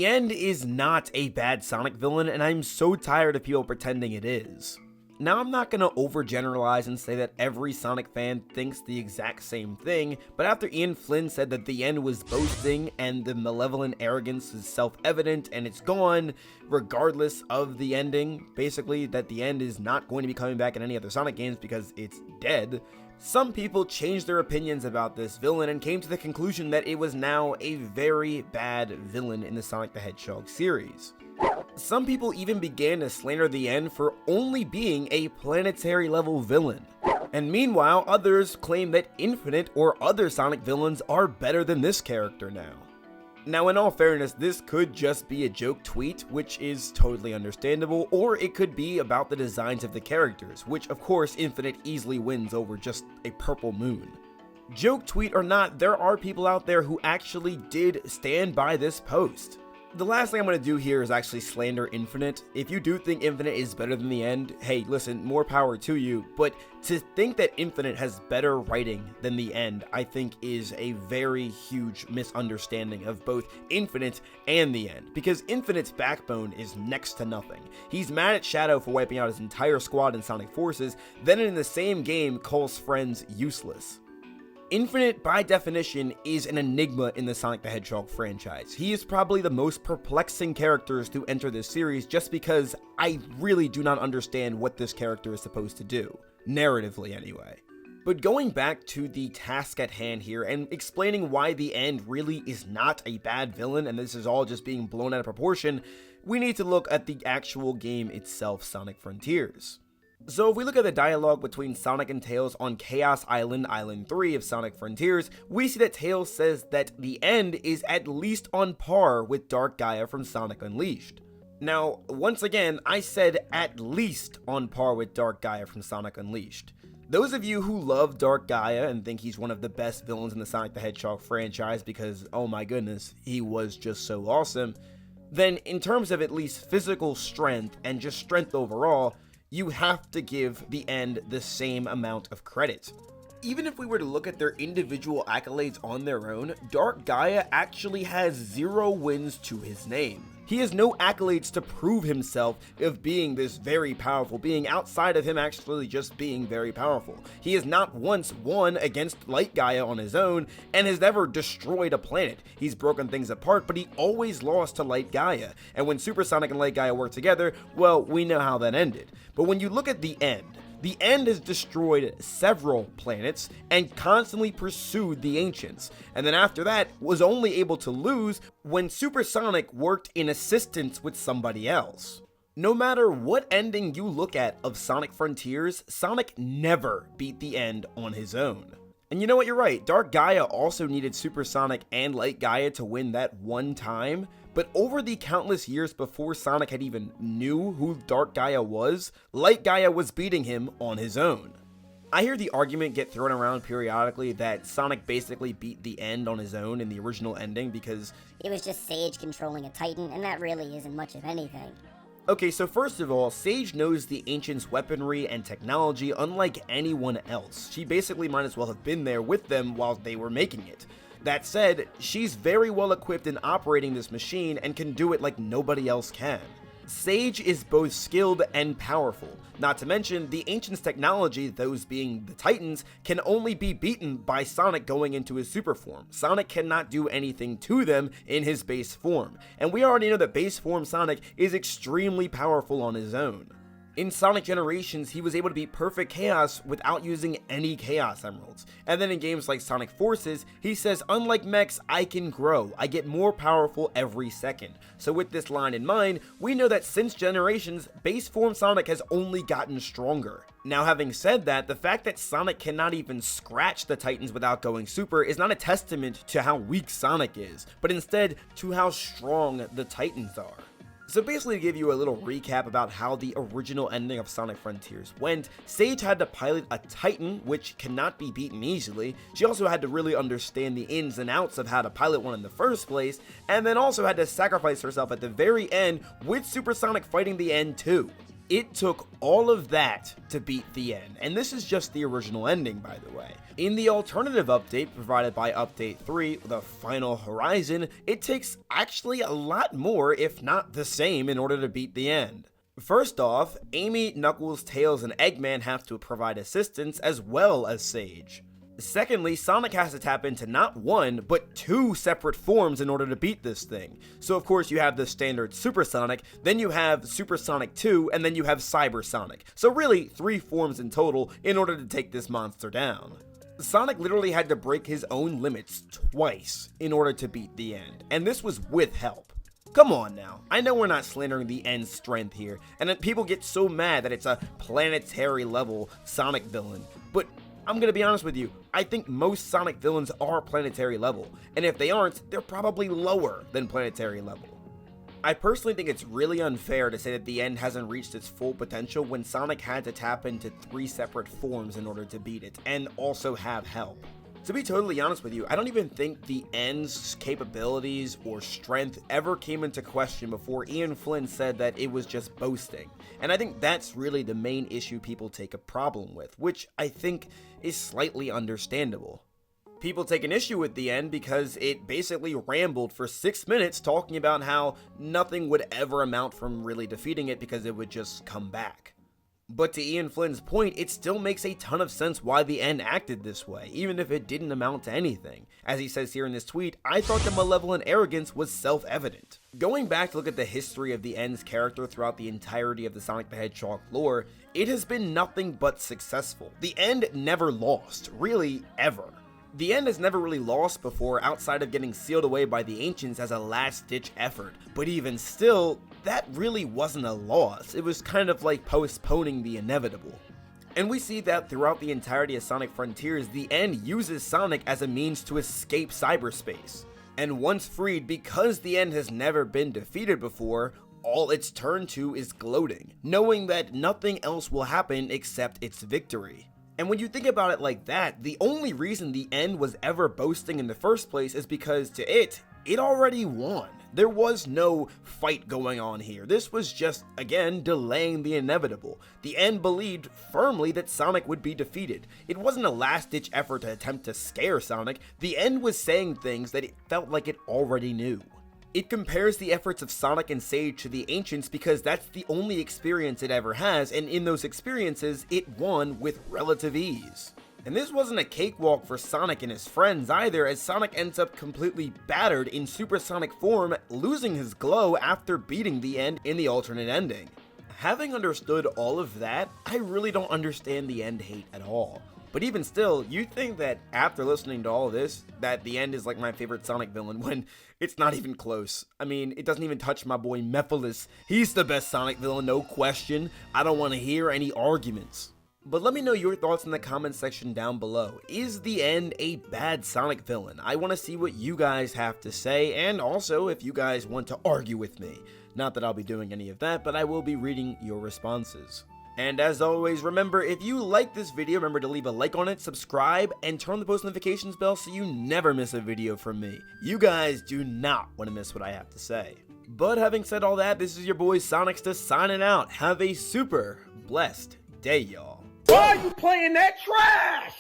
The End is not a bad Sonic villain, and I'm so tired of people pretending it is. Now, I'm not going to overgeneralize and say that every Sonic fan thinks the exact same thing, but after Ian Flynn said that the End was boasting and the malevolent arrogance is self-evident and it's gone regardless of the ending, basically that the End is not going to be coming back in any other Sonic games because it's dead, some people changed their opinions about this villain and came to the conclusion that it was now a very bad villain in the Sonic the Hedgehog series. Some people even began to slander the End for only being a planetary level villain. And meanwhile, others claim that Infinite or other Sonic villains are better than this character now. Now, in all fairness, this could just be a joke tweet, which is totally understandable, or it could be about the designs of the characters, which of course Infinite easily wins over just a purple moon. Joke tweet or not, there are people out there who actually did stand by this post. The last thing I'm going to do here is actually slander Infinite. If you do think Infinite is better than the End, hey, listen, more power to you, but to think that Infinite has better writing than the End, I think is a very huge misunderstanding of both Infinite and the End, because Infinite's backbone is next to nothing. He's mad at Shadow for wiping out his entire squad in Sonic Forces, then in the same game calls friends useless. Infinite, by definition, is an enigma in the Sonic the Hedgehog franchise. He is probably the most perplexing characters to enter this series just because I really do not understand what this character is supposed to do. Narratively, anyway. But going back to the task at hand here and explaining why the End really is not a bad villain and this is all just being blown out of proportion, we need to look at the actual game itself, Sonic Frontiers. So if we look at the dialogue between Sonic and Tails on Chaos Island, Island 3 of Sonic Frontiers, we see that Tails says that the End is at least on par with Dark Gaia from Sonic Unleashed. Now, once again, I said at least on par with Dark Gaia from Sonic Unleashed. Those of you who love Dark Gaia and think he's one of the best villains in the Sonic the Hedgehog franchise because, oh my goodness, he was just so awesome, then in terms of at least physical strength and just strength overall, you have to give the End the same amount of credit. Even if we were to look at their individual accolades on their own, Dark Gaia actually has 0 wins to his name. He has no accolades to prove himself of being this very powerful being outside of him actually just being very powerful. He has not once won against Light Gaia on his own and has never destroyed a planet. He's broken things apart, but he always lost to Light Gaia. And when Super Sonic and Light Gaia worked together, well, we know how that ended. But when you look at the End has destroyed several planets and constantly pursued the Ancients, and then after that was only able to lose when Super Sonic worked in assistance with somebody else. No matter what ending you look at of Sonic Frontiers, Sonic never beat the End on his own. And you know what, you're right, Dark Gaia also needed Super Sonic and Light Gaia to win that one time, but over the countless years before Sonic had even knew who Dark Gaia was, Light Gaia was beating him on his own. I hear the argument get thrown around periodically that Sonic basically beat the End on his own in the original ending because it was just Sage controlling a Titan, and that really isn't much of anything. Okay, so first of all, Sage knows the Ancients' weaponry and technology unlike anyone else. She basically might as well have been there with them while they were making it. That said, she's very well equipped in operating this machine and can do it like nobody else can. Sage is both skilled and powerful, not to mention the Ancients' technology, those being the Titans, can only be beaten by Sonic going into his super form. Sonic cannot do anything to them in his base form, and we already know that base form Sonic is extremely powerful on his own. In Sonic Generations, he was able to beat Perfect Chaos without using any Chaos Emeralds. And then in games like Sonic Forces, he says, unlike mechs, I can grow. I get more powerful every second. So with this line in mind, we know that since Generations, base form Sonic has only gotten stronger. Now, having said that, the fact that Sonic cannot even scratch the Titans without going super is not a testament to how weak Sonic is, but instead to how strong the Titans are. So basically, to give you a little recap about how the original ending of Sonic Frontiers went, Sage had to pilot a Titan, which cannot be beaten easily. She also had to really understand the ins and outs of how to pilot one in the first place, and then also had to sacrifice herself at the very end with Super Sonic fighting the End too. It took all of that to beat the end, and this is just the original ending, by the way. In the alternative update provided by Update 3, The Final Horizon, it takes actually a lot more, if not the same, in order to beat the end. First off, Amy, Knuckles, Tails, and Eggman have to provide assistance as well as Sage. Secondly, Sonic has to tap into not one, but two separate forms in order to beat this thing. So of course you have the standard Super Sonic, then you have Super Sonic 2, and then you have Cyber Sonic. So really, 3 forms in total in order to take this monster down. Sonic literally had to break his own limits twice in order to beat the end, and this was with help. Come on now, I know we're not slandering the end's strength here, and that people get so mad that it's a planetary level Sonic villain, but I'm gonna be honest with you, I think most Sonic villains are planetary level, and if they aren't, they're probably lower than planetary level. I personally think it's really unfair to say that the end hasn't reached its full potential when Sonic had to tap into 3 separate forms in order to beat it, and also have help. To be totally honest with you, I don't even think the end's capabilities or strength ever came into question before Ian Flynn said that it was just boasting. And I think that's really the main issue people take a problem with, which I think is slightly understandable. People take an issue with the end because it basically rambled for 6 minutes talking about how nothing would ever amount from really defeating it because it would just come back. But to Ian Flynn's point, it still makes a ton of sense why the end acted this way, even if it didn't amount to anything. As he says here in this tweet, I thought the malevolent arrogance was self-evident. Going back to look at the history of the end's character throughout the entirety of the Sonic the Hedgehog lore, it has been nothing but successful. The end never lost, really, ever. The end has never really lost before outside of getting sealed away by the Ancients as a last-ditch effort, but even still, that really wasn't a loss. It was kind of like postponing the inevitable. And we see that throughout the entirety of Sonic Frontiers, the end uses Sonic as a means to escape cyberspace. And once freed, because the end has never been defeated before, all it's turned to is gloating, knowing that nothing else will happen except its victory. And when you think about it like that, the only reason the end was ever boasting in the first place is because to it already won. There was no fight going on here. This was just, again, delaying the inevitable. The end believed firmly that Sonic would be defeated. It wasn't a last-ditch effort to attempt to scare Sonic. The end was saying things that it felt like it already knew. It compares the efforts of Sonic and Sage to the Ancients because that's the only experience it ever has, and in those experiences, it won with relative ease. And this wasn't a cakewalk for Sonic and his friends either, as Sonic ends up completely battered in supersonic form, losing his glow after beating the end in the alternate ending. Having understood all of that, I really don't understand the end hate at all. But even still, you'd think that after listening to all of this, that the end is like my favorite Sonic villain when it's not even close. I mean, it doesn't even touch my boy Mephiles. He's the best Sonic villain, no question. I don't want to hear any arguments. But let me know your thoughts in the comment section down below. Is the end a bad Sonic villain? I want to see what you guys have to say, and also if you guys want to argue with me. Not that I'll be doing any of that, but I will be reading your responses. And as always, remember, if you like this video, remember to leave a like on it, subscribe, and turn on the post notifications bell so you never miss a video from me. You guys do not want to miss what I have to say. But having said all that, this is your boy Sonicsta signing out. Have a super blessed day, y'all. Why are you playing that trash?